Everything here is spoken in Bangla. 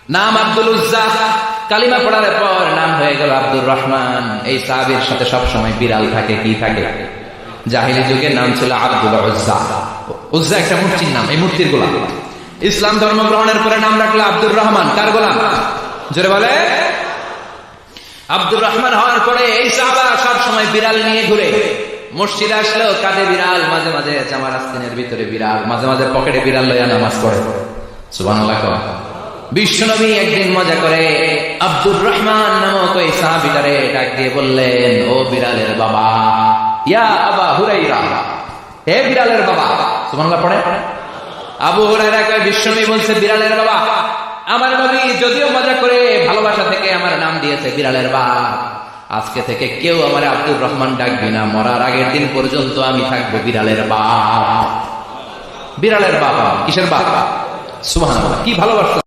নাম আব্দুল উজ্জা, কালিমা পড়ার পর নাম হয়ে গেল আব্দুর রহমান। এই সাহাবীর সাথে সব সময় বিড়াল থাকে, কি থাকে? জাহিলি যুগে নাম ছিল আব্দুল উজ্জা। উজ্জা একটা মূর্তির নাম, এই মূর্তির গোলাম। ইসলাম ধর্ম গ্রহণের পরে নাম রাখলো আব্দুর রহমান। কার গোলাম? জোরে বলে। আব্দুর রহমান হওয়ার পরে এই সাহাবা সব সময় বিড়াল নিয়ে ঘুরে। মসজিদে আসলেও কাঁধে বিড়াল, মাঝে মাঝে জামার আস্তিনের ভিতরে বিড়াল, মাঝে মাঝে পকেটে বিড়াল লইয়া নামাজ পড়ে। সুবহানাল্লাহ। বিশ্বনবী একদিন মজা করে আব্দুর রহমান নামক ওই সাহাবীটারে ডাক দিয়ে বললেন, ও বিড়ালের বাবা, ইয়া আবা হুরাইরা, হে বিড়ালের বাবা। সুবহানাল্লাহ পড়ে। আবু হুরায়রা কয়, বিশ্বনবী বলছে বিড়ালের বাবা। আমার নবী যদিও মজা করে ভালোবাসা থেকে আমার নাম দিয়েছে বিড়ালের বাবা, আজকে থেকে কেউ আমার আব্দুর রহমান ডাকবি না, মরার আগের দিন পর্যন্ত আমি থাকবো বিড়ালের বাবা। বিড়ালের বাবা কিসের বাবা? সুবহানাল্লাহ, কি ভালোবাসা।